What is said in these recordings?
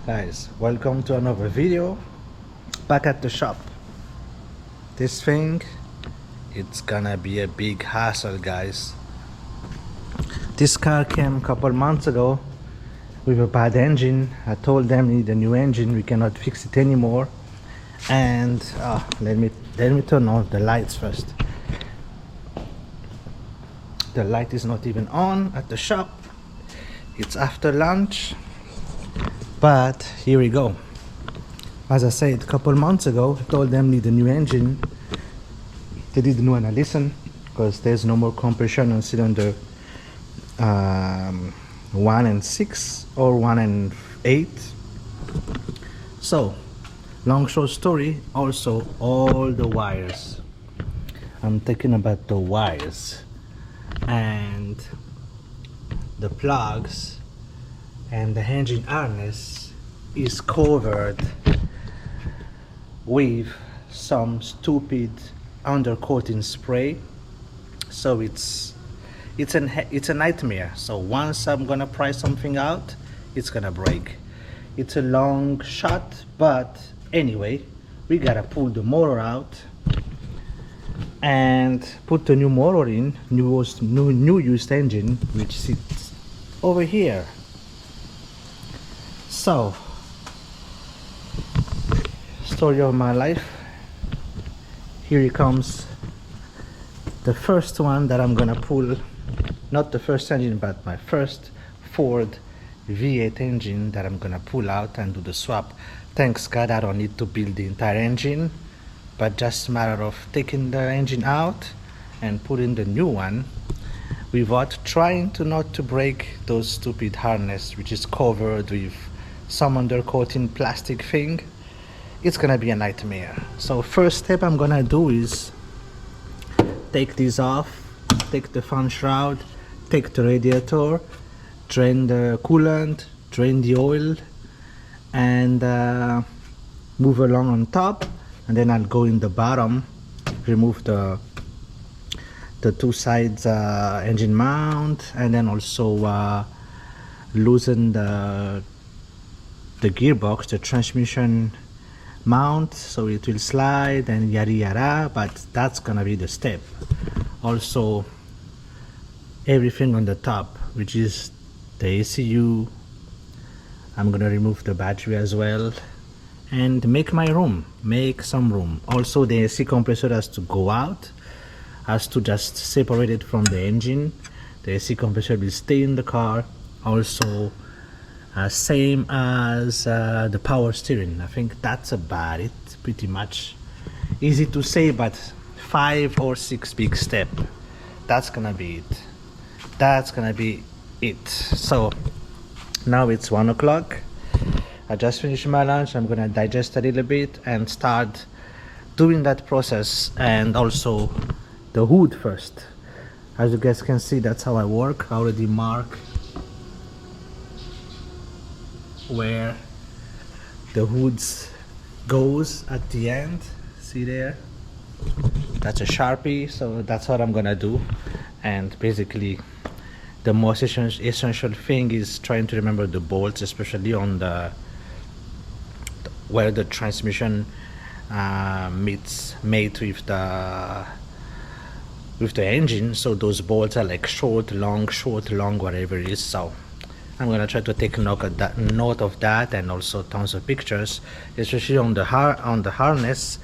Guys, welcome to another video back at the shop. This thing, it's gonna be a big hassle, guys. This car came a couple months ago with a bad engine. I told them we need a new engine, we cannot fix it anymore. And let me turn off the lights first. The light is not even on at the shop. It's after lunch, but here we go. As I said a couple months ago, I told them need a new engine. They didn't want to listen because there's no more compression on cylinder 1 and 6 or 1 and 8. So long short story, also all the wires, I'm talking about the wires and the plugs and the engine harness is covered with some stupid undercoating spray. So it's a nightmare. So once I'm gonna pry something out, it's gonna break. It's a long shot, but anyway, we gotta pull the motor out and put the new motor in, new used engine, which sits over here. So, story of my life. Here it comes, the first one that I'm gonna pull. Not the first engine, but my first Ford V8 engine that I'm gonna pull out and do the swap. Thanks God I don't need to build the entire engine, but just a matter of taking the engine out and putting the new one without trying not to break those stupid harness which is covered with some undercoating plastic thing. It's gonna be a nightmare. So first step I'm gonna do is take this off, take the fan shroud, take the radiator, drain the coolant, drain the oil, and move along on top, and then I'll go in the bottom, remove the two sides engine mount, and then also loosen the gearbox, the transmission mount, so it will slide and yada yada. But that's gonna be the step. Also everything on the top, which is the ECU, I'm gonna remove the battery as well and make some room. Also the AC compressor has to go out, has to just separate it from the engine. The AC compressor will stay in the car. Also same as the power steering. I think that's about it, pretty much. Easy to say, but 5 or 6 big step. That's gonna be it. So now it's 1 o'clock. I just finished my lunch. I'm gonna digest a little bit and start doing that process. And also the hood first. As you guys can see, that's how I work. I already mark where the hoods goes at the end. See there, that's a Sharpie. So that's what I'm gonna do. And basically the most essential thing is trying to remember the bolts, especially on the where the transmission meets with the engine. So those bolts are like short, long, whatever it is. So I'm gonna try to take note of that, and also tons of pictures, especially on the harness,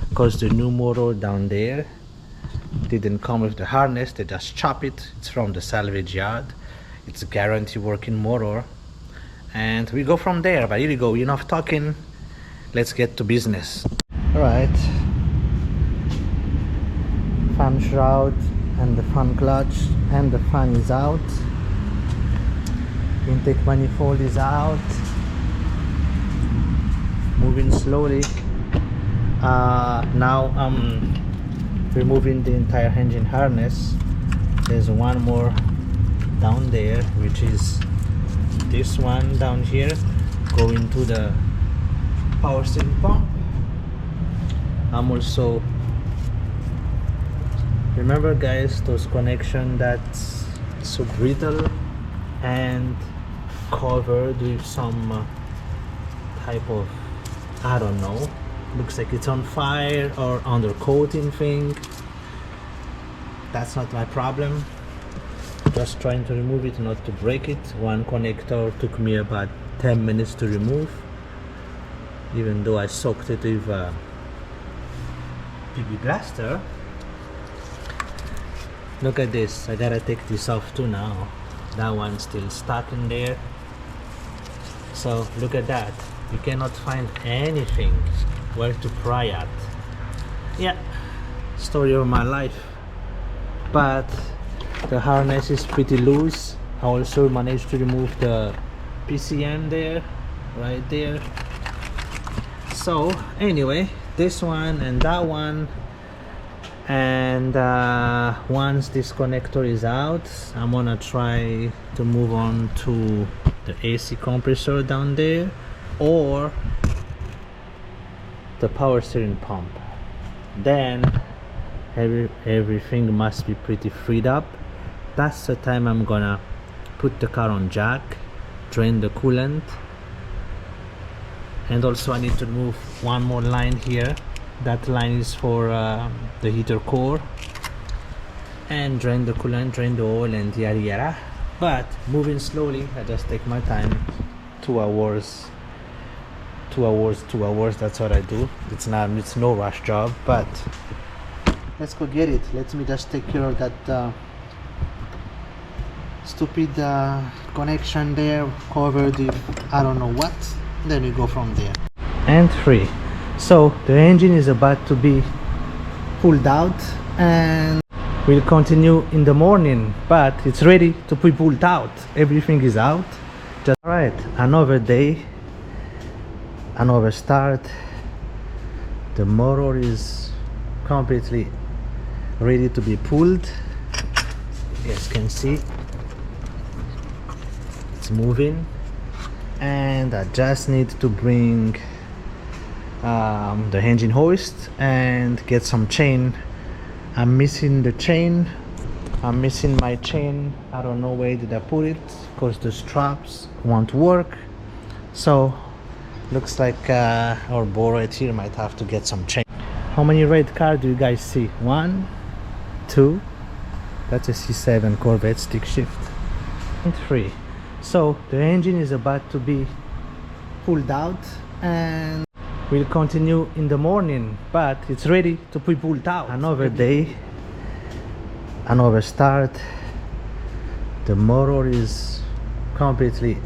because the new motor down there didn't come with the harness. They just chop it. It's from the salvage yard. It's a guarantee working motor, and we go from there. But here we go, enough talking, let's get to business. All right, fan shroud and the fan clutch and the fan is out. Intake manifold is out. Moving slowly. Now I'm removing the entire engine harness. There's one more down there, which is this one down here, going to the power steering pump. I'm also, remember guys, those connections that's so brittle and covered with some type of, I don't know, looks like it's on fire or undercoating thing. That's not my problem. Just trying to remove it, not to break it. One connector took me about 10 minutes to remove, even though I soaked it with PB Blaster. Look at this, I gotta take this off too now. That one's still stuck in there. So look at that, you cannot find anything where to pry at. Yeah, story of my life. But the harness is pretty loose. I also managed to remove the PCM there, right there. So anyway, this one and that one, and once this connector is out, I'm gonna try to move on to the AC compressor down there or the power steering pump. Then everything must be pretty freed up. That's the time I'm gonna put the car on jack, drain the coolant, and also I need to remove one more line here. That line is for the heater core, and drain the coolant, drain the oil, and yada yada. But moving slowly, I just take my time. 2 hours, that's what I do. It's no rush job, but let's go get it. Let me just take care of that stupid connection there, covered with I don't know what, then we go from there. And 3. So the engine is about to be pulled out and we'll continue in the morning, but it's ready to be pulled out. Everything is out. Just right, another day, another start. The motor is completely ready to be pulled. You guys can see it's moving, and I just need to bring the engine hoist and get some chain. I'm missing the chain. I'm missing my chain. I don't know where did I put it because the straps won't work. So looks like our boy right here might have to get some chain. How many red cars do you guys see? 1, 2. That's a C7 Corvette stick shift. And 3. So the engine is about to be pulled out and we'll continue in the morning, but it's ready to be pulled out. Another day, another start. The motor is completely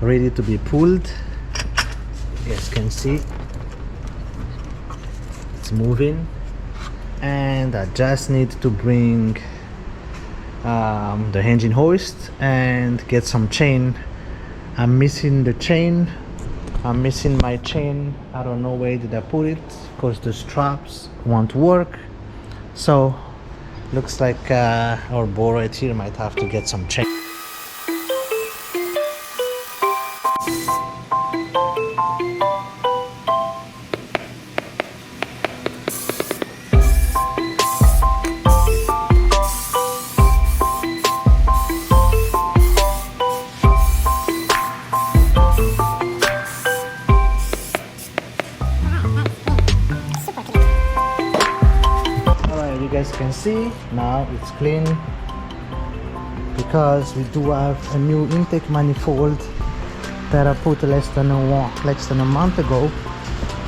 ready to be pulled. You guys can see it's moving, and I just need to bring the engine hoist and get some chain. I'm missing the chain. I'm missing my chain. I don't know where did I put it because the straps won't work. So looks like our boy right here might have to get some chain. You guys can see now it's clean because we do have a new intake manifold that I put less than a month ago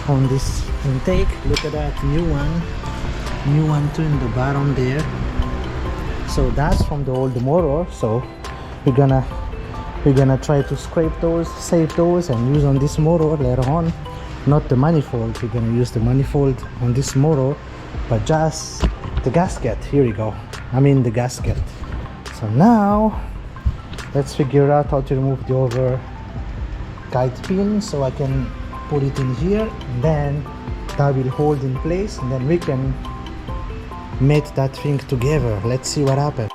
on this intake. Look at that new one too in the bottom there. So that's from the old motor. So we're gonna try to scrape those, save those, and use on this motor later on. Not the manifold. We're gonna use the manifold on this motor, but just the gasket. Here we go. I mean the gasket. So now let's figure out how to remove the over guide pin so I can put it in here, and then that will hold in place, and then we can mate that thing together. Let's see what happens.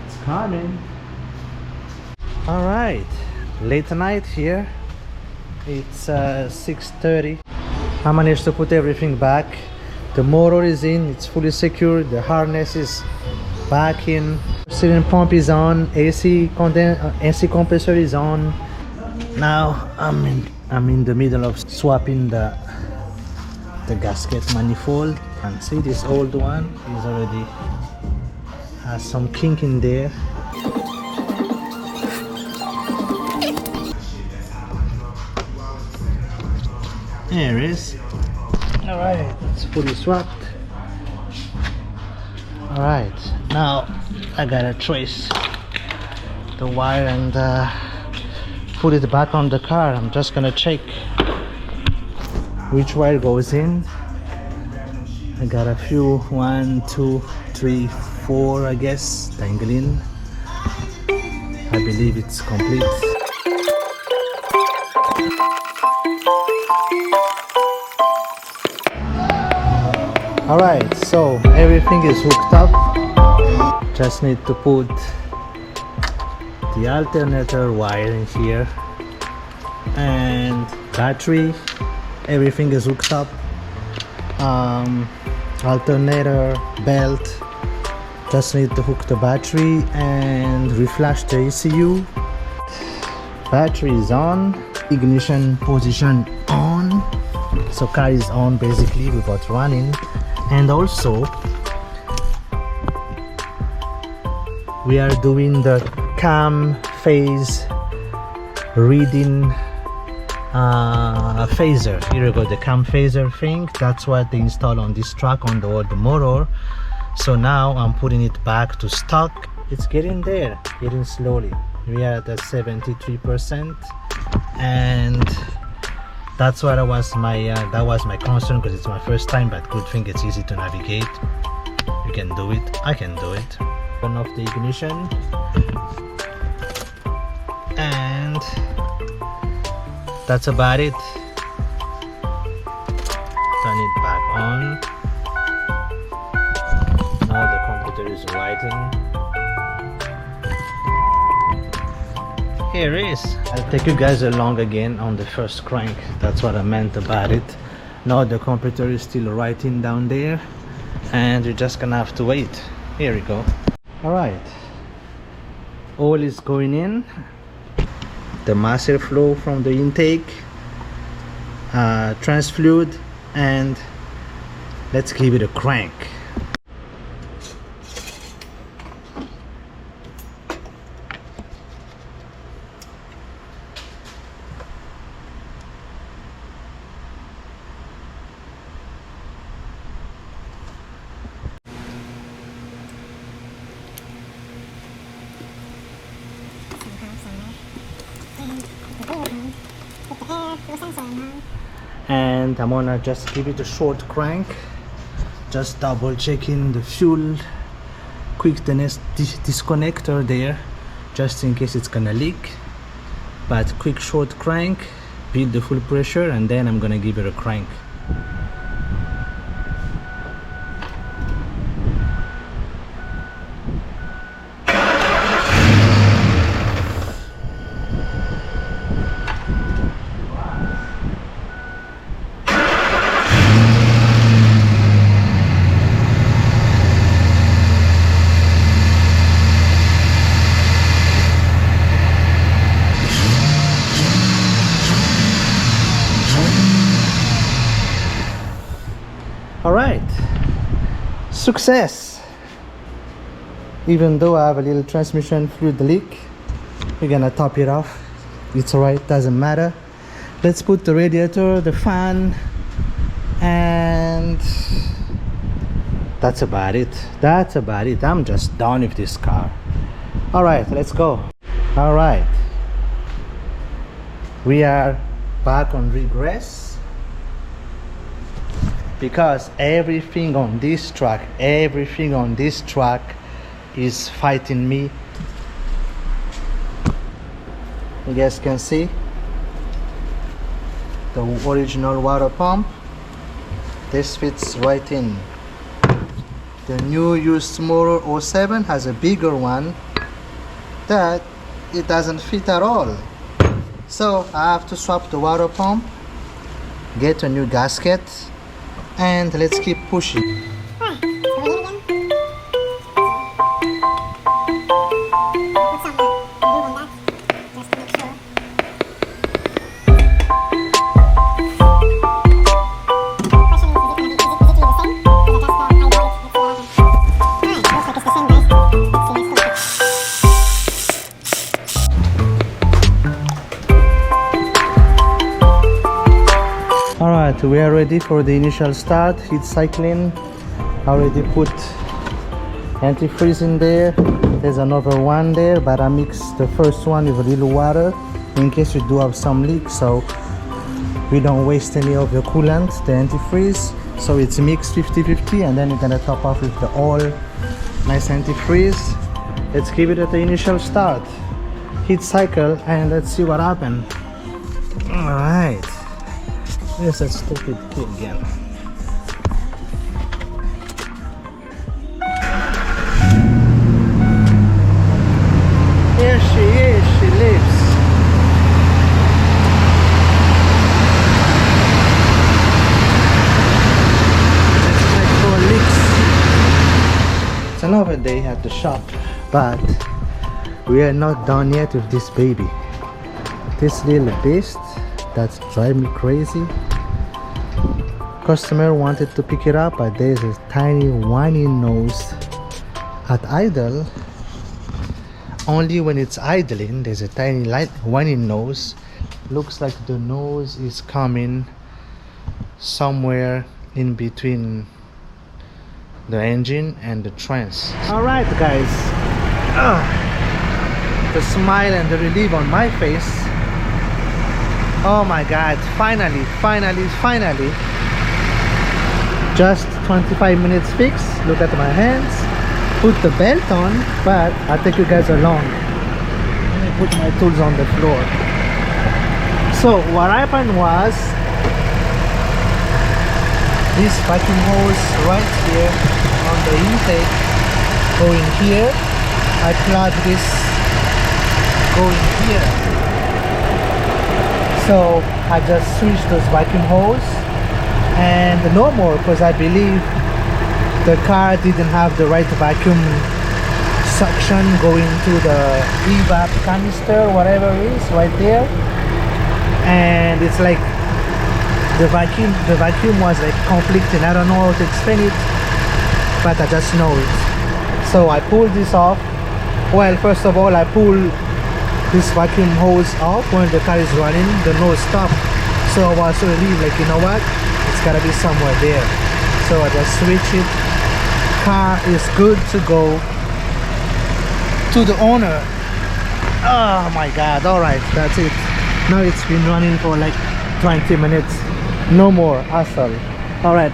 It's coming. All right, late night here. It's 6:30. I managed to put everything back. The motor is in, it's fully secure. The harness is back in. Cylinder pump is on. AC compressor is on. Now I'm in the middle of swapping the gasket manifold. And see, this old one is already has some kink in there. There it is. All right, it's fully swapped. All right, now I gotta trace the wire and put it back on the car. I'm just gonna check which wire goes in. I got a few, 1, 2, 3, 4, I guess, dangling. I believe it's complete. Alright, so everything is hooked up. Just need to put the alternator wire in here. And battery, everything is hooked up. Alternator, belt. Just need to hook the battery and reflash the ECU. Battery is on. Ignition position on. So car is on basically without running. And also we are doing the cam phase reading phaser. Here we go, the cam phaser thing. That's what they install on this truck on the old motor. So now I'm putting it back to stock. It's getting there, getting slowly. We are at 73%, and that's what was my concern, because it's my first time. But good thing it's easy to navigate. You can do it. I can do it. Turn off the ignition and that's about it. Turn it back on. Now the computer is writing. Here it is. I'll take you guys along again on the first crank. That's what I meant about it. Now the computer is still writing down there, and you're just gonna have to wait. Here we go. All right. Oil is going in. The master flow from the intake, trans fluid, and let's give it a crank. And I'm gonna just give it a short crank, just double checking the fuel quick disconnector there, just in case it's gonna leak. But quick short crank, build the full pressure, and then I'm gonna give it a crank. All right, success. Even though I have a little transmission fluid leak, we're gonna top it off. It's all right, doesn't matter. Let's put the radiator, the fan, and that's about it. That's about it. I'm just done with this car. All right, let's go. All right, we are back on regress, because everything on this track is fighting me. You guys can see the original water pump. This fits right in. The new used motor 07 has a bigger one that it doesn't fit at all. So I have to swap the water pump, get a new gasket, and let's keep pushing. Alright, we are ready for the initial start. Heat cycling. I already put antifreeze in there. There's another one there, but I mixed the first one with a little water in case we do have some leaks, so we don't waste any of the coolant, the antifreeze. So it's mixed 50-50, and then you're gonna top off with the oil, nice antifreeze. Let's give it at the initial start. Heat cycle, and let's see what happens. Alright. There's that stupid key again. Here she is, she lives. Let's check for leaks. It's another day at the shop, but we are not done yet with this baby. This little beast that's driving me crazy. Customer wanted to pick it up, but there's a tiny whining nose at idle. Only when it's idling there's a tiny light whining nose. Looks like the nose is coming somewhere in between the engine and the trans. Alright guys, the smile and the relief on my face. Oh my god, finally. Just 25 minutes fix. Look at my hands. Put the belt on, but I'll take you guys along. Let me put my tools on the floor. So what happened was, this vacuum hose right here on the intake going here, I plug this going here. So I just switched those vacuum hose, and no more, because I believe the car didn't have the right vacuum suction going to the evap canister, whatever it is right there, and it's like the vacuum was like conflicting. I don't know how to explain it, but I just know it. So I pulled this off. Well, first of all, I pull this vacuum hose off when the car is running. The nose stopped, so I was relieved, like, you know what, it's gotta be somewhere there. So I just switch it. Car is good to go to the owner. Oh my god. All right, that's it. Now it's been running for like 20 minutes. No more hassle. All right,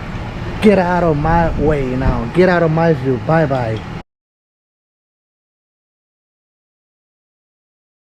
get out of my way now, get out of my view. Bye bye.